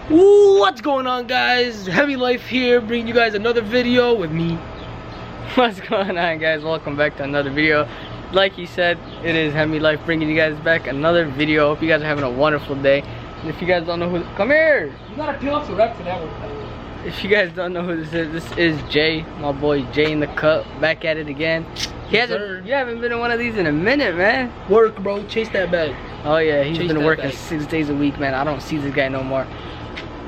What's going on, guys? Heavy Life here, bringing you guys another video with me. What's going on, guys? Welcome back to another video. Like he said, it is Heavy Life bringing you guys back another video. Hope you guys are having a wonderful day. And if you guys don't know who, come here. You gotta peel off the rep for that one. If you guys don't know who this is Jay, my boy Jay in the cup, back at it again. You haven't been in one of these in a minute, man. Work, bro. Chase that bag. Oh yeah, he's Chase been working bag. 6 days a week, man. I don't see this guy no more.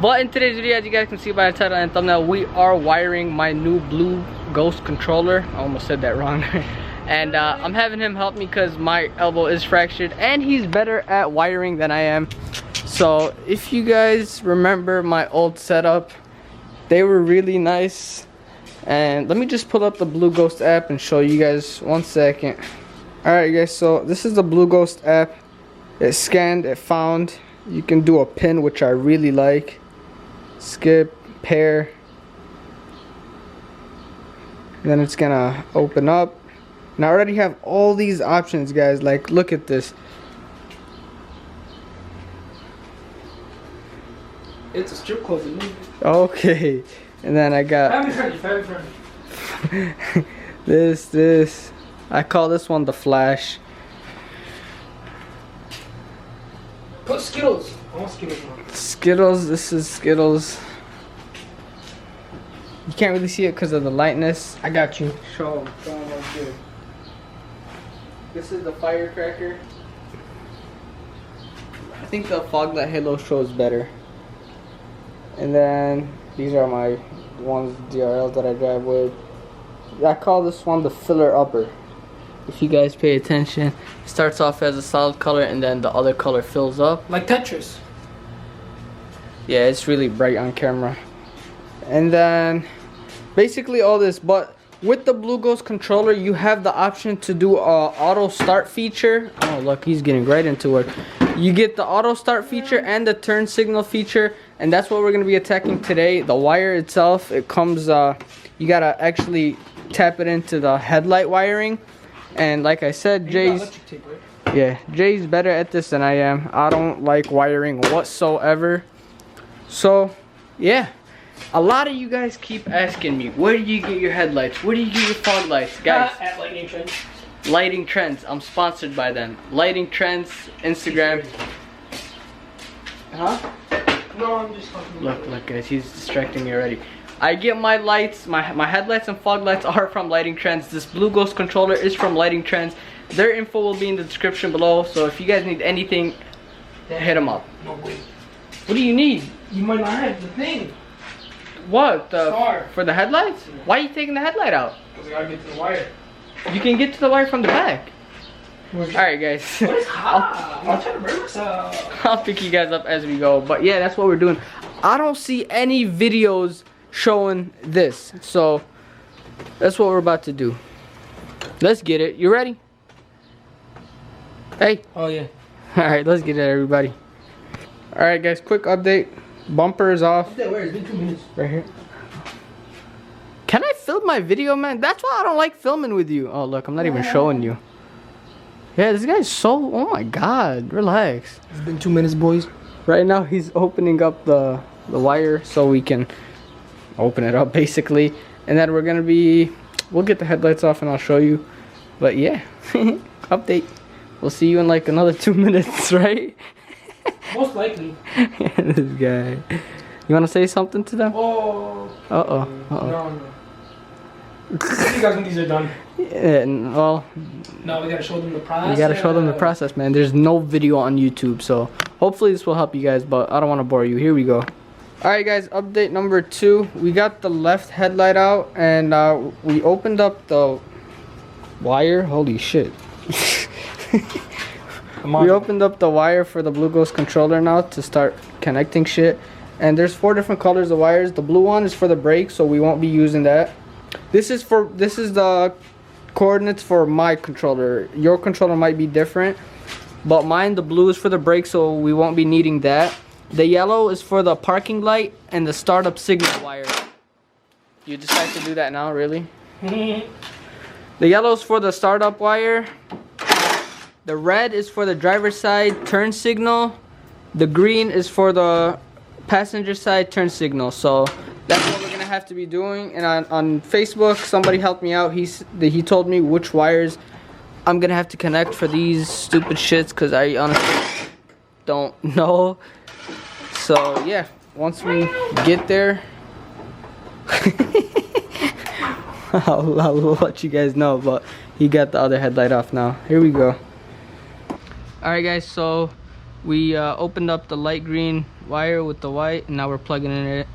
But in today's video, as you guys can see by the title and thumbnail, we are wiring my new blue Ghozt controller. I almost said that wrong. And I'm having him help me because my elbow is fractured and he's better at wiring than I am. So if you guys remember my old setup, they were really nice. And let me just pull up the Blue Ghozt app and show you guys 1 second. Alright guys, so this is the Blue Ghozt app. It scanned, it found. You can do a pin, which I really like. Skip, pair. Then it's gonna open up. Now I already have all these options, guys. Like, look at this. It's a strip club, isn't it? Okay. And then I got Family friendly. this. I call this one the Flash. Put Skittles. I want Skittles now. Skittles, this is Skittles. You can't really see it because of the lightness. I got you. Show them what's good. This is the firecracker. I think the fog light halo shows better. And then these are my ones DRLs that I drive with. I call this one the filler upper. If you guys pay attention, it starts off as a solid color and then the other color fills up. Like Tetris. Yeah, it's really bright on camera. And then basically all this, but with the Blue Ghozt controller you have the option to do a auto start feature. Oh look, he's getting right into it. You get the auto start feature and the turn signal feature, and that's what we're going to be attacking today. The wire itself, it comes you gotta actually tap it into the headlight wiring. And like I said, Jay's better at this than I am. I don't like wiring whatsoever. So yeah, a lot of you guys keep asking me, where do you get your headlights? Where do you get your fog lights? Guys, At Lightning Trends. Lighting Trends. I'm sponsored by them. Lighting Trends, Instagram. Huh? No, I'm just talking. Look guys, he's distracting me already. I get my lights, my headlights and fog lights are from Lighting Trends. This Blue Ghozt controller is from Lighting Trends. Their info will be in the description below, so if you guys need anything, hit them up. No way. What do you need? You might not have the thing. What? Star. For the headlights? Yeah. Why are you taking the headlight out? Because I gotta get to the wire. You can get to the wire from the back. Alright guys. What is hot? I'm trying to burn myself. I'll pick you guys up as we go. But yeah, that's what we're doing. I don't see any videos showing this. So that's what we're about to do. Let's get it. You ready? Hey. Oh yeah. Alright, let's get it, everybody. Alright guys, quick update. Bumper is off. Where? It's been 2 minutes. Right here. Can I film my video, man? That's why I don't like filming with you. Oh look, I'm not even showing you. Yeah, this guy's so, oh my god, relax. It's been 2 minutes, boys. Right now he's opening up the wire so we can open it up basically. And then we'll get the headlights off and I'll show you. But yeah, update. We'll see you in like another 2 minutes, right? Most likely. This guy. You want to say something to them? Oh. Uh-oh. No. See you guys when these are done. Yeah, well, No, we gotta show them the process. you gotta show them the process, man. There's no video on YouTube, so hopefully this will help you guys, but I don't want to bore you. Here we go. Alright guys, update number 2. We got the left headlight out and we opened up the wire. Holy shit. We opened up the wire for the Blue Ghozt controller now to start connecting shit. And there's 4 different colors of wires. The blue one is for the brake, so we won't be using that. This is the coordinates for my controller. Your controller might be different, but mine, the blue, is for the brake, so we won't be needing that. The yellow is for the parking light and the startup signal wire. You decide to do that now, really? The yellow is for the startup wire. The red is for the driver's side turn signal. The green is for the passenger side turn signal. So that's what we're gonna have to be doing. And on Facebook, somebody helped me out. He told me which wires I'm gonna have to connect for these stupid shits, because I honestly don't know. So yeah, once we get there, I'll let you guys know. But he got the other headlight off now. Here we go. Alright guys, so we opened up the light green wire with the white, and now we're plugging it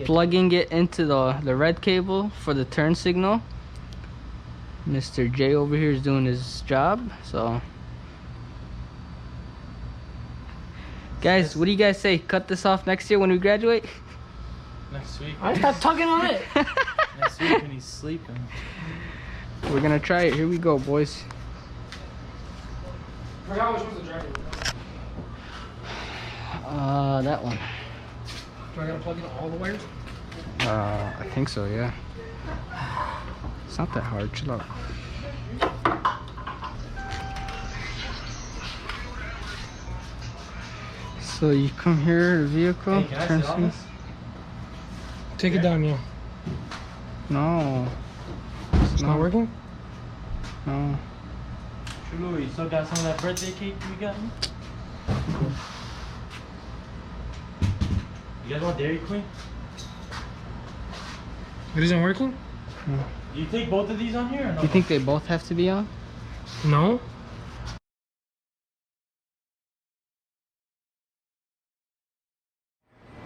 plugging it into the red cable for the turn signal. Mr. J over here is doing his job. So guys, what do you guys say? Cut this off next year when we graduate? Next week. I stop tugging on it. Next week when he's sleeping. We're gonna try it. Here we go, boys. I forgot which one's the driver. That one. Do I gotta plug in all the wires? I think so, yeah. It's not that hard, chill out. So you come here, the vehicle, Hey, can I turn sit on signal. this? Take it down, yeah. No. It's not working? No. Louis, you still got some of that birthday cake you got me? You guys want Dairy Queen? It isn't working? Do you take both of these on here or no? You think they both have to be on? No.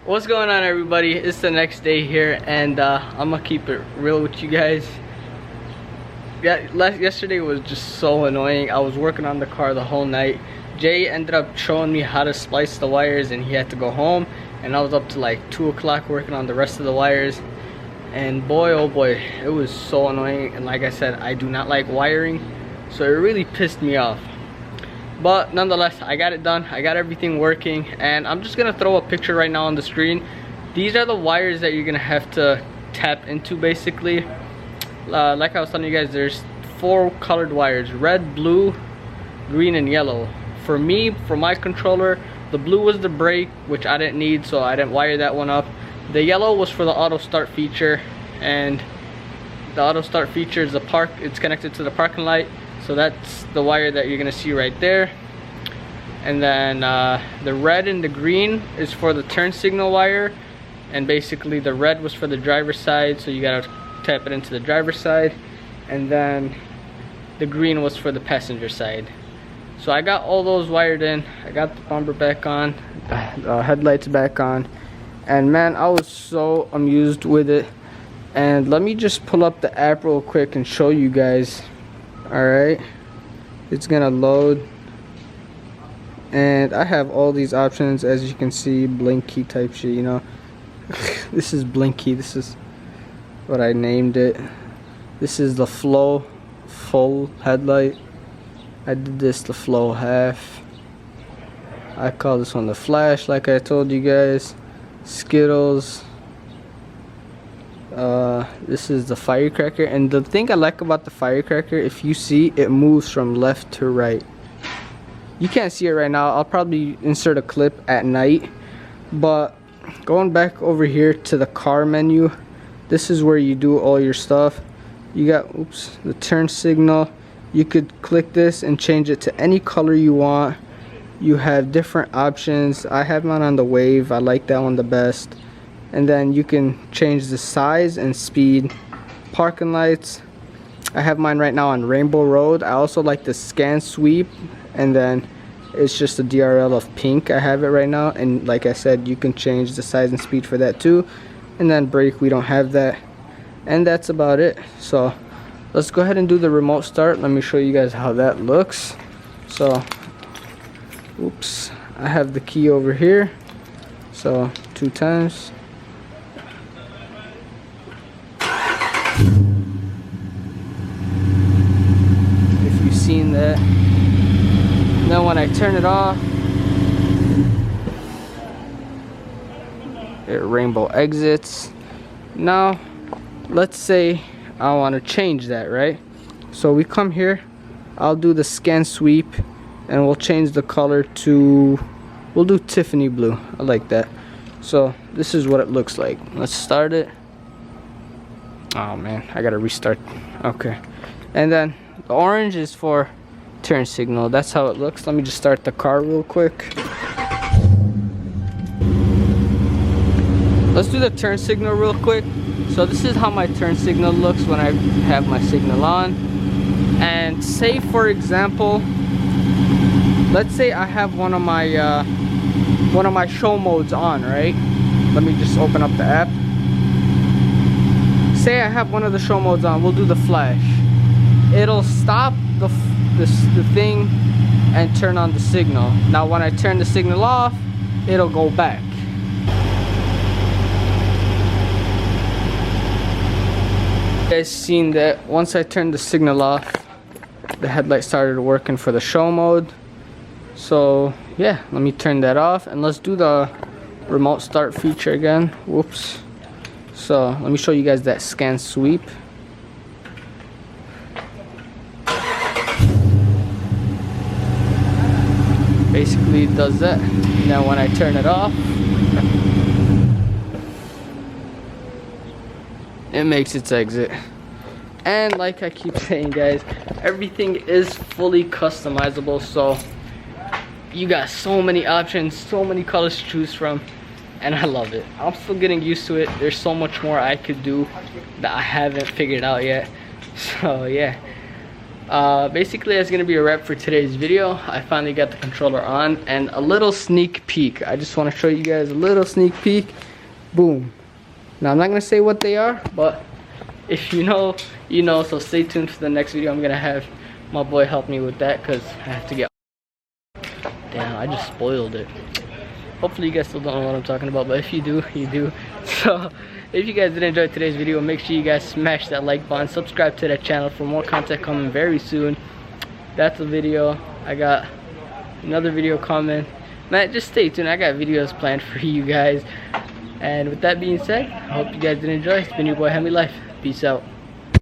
What's going on, everybody? It's the next day here, and I'm gonna keep it real with you guys. Yesterday was just so annoying. I was working on the car the whole night. Jay ended up showing me how to splice the wires, and he had to go home, and I was up to like 2 o'clock working on the rest of the wires. And boy, oh boy, it was so annoying. And like I said, I do not like wiring, so it really pissed me off. But nonetheless, I got it done. I got everything working, and I'm just gonna throw a picture right now on the screen. These are the wires that you're gonna have to tap into, basically. Like I was telling you guys, there's 4 colored wires: red, blue, green, and yellow. For me, for my controller, the blue was the brake, which I didn't need, so I didn't wire that one up. The yellow was for the auto start feature, and the auto start feature is it's connected to the parking light, so that's the wire that you're gonna see right there. And then the red and the green is for the turn signal wire, and basically the red was for the driver's side, so you gotta tap it into the driver's side, and then the green was for the passenger side. So I got all those wired in. I got the bumper back on, headlights back on, and man, I was so amused with it. And let me just pull up the app real quick and show you guys. Alright, it's gonna load, and I have all these options, as you can see, blinky type shit, you know. This is blinky. This is what I named it. This is the flow full headlight. I did this the flow half. I call this one the flash, like I told you guys. Skittles. This is the firecracker, and the thing I like about the firecracker, if you see, it moves from left to right. You can't see it right now. I'll probably insert a clip at night. But going back over here to the car menu, this is where you do all your stuff. You got, oops, the turn signal. You could click this and change it to any color you want. You have different options. I have mine on the wave. I like that one the best. And then you can change the size and speed. Parking lights, I have mine right now on Rainbow Road. I also like the scan sweep, and then it's just a DRL of pink. I have it right now, and like I said, you can change the size and speed for that too. And then brake, we don't have that, and that's about it. So let's go ahead and do the remote start. Let me show you guys how that looks. So oops, I have the key over here, so 2 times. If you've seen that. Then when I turn it off, it rainbow exits. Now let's say I want to change that, right? So we come here, I'll do the scan sweep, and we'll change the color to We'll do Tiffany blue. I like that. So this is what it looks like. Let's start it. Oh man, I gotta restart. Okay. And then the orange is for turn signal. That's how it looks. Let me just start the car real quick. Let's do the turn signal real quick. So this is how my turn signal looks when I have my signal on. And say for example, let's say I have one of my show modes on, right? Let me just open up the app. Say I have one of the show modes on. We'll do the flash. It'll stop the thing and turn on the signal. Now when I turn the signal off, it'll go back. You guys seen that once I turned the signal off, the headlight started working for the show mode. So yeah, let me turn that off and let's do the remote start feature again. Whoops. So let me show you guys that scan sweep. Basically it does that. Now when I turn it off, it makes its exit. And like I keep saying, guys, everything is fully customizable, so you got so many options, so many colors to choose from, and I love it. I'm still getting used to it. There's so much more I could do that I haven't figured out yet. So yeah, basically that's gonna be a wrap for today's video. I finally got the controller on, and a little sneak peek. I just want to show you guys a little sneak peek. Boom. Now I'm not gonna say what they are, but if you know, you know. So stay tuned for the next video. I'm gonna have my boy help me with that because I have to get. Damn, I just spoiled it. Hopefully you guys still don't know what I'm talking about, but if you do, you do. So if you guys did enjoy today's video, make sure you guys smash that like button, subscribe to that channel for more content coming very soon. That's the video. I got another video coming. Man, just stay tuned. I got videos planned for you guys. And with that being said, I hope you guys did enjoy. It's been your boy Hemi Life. Peace out.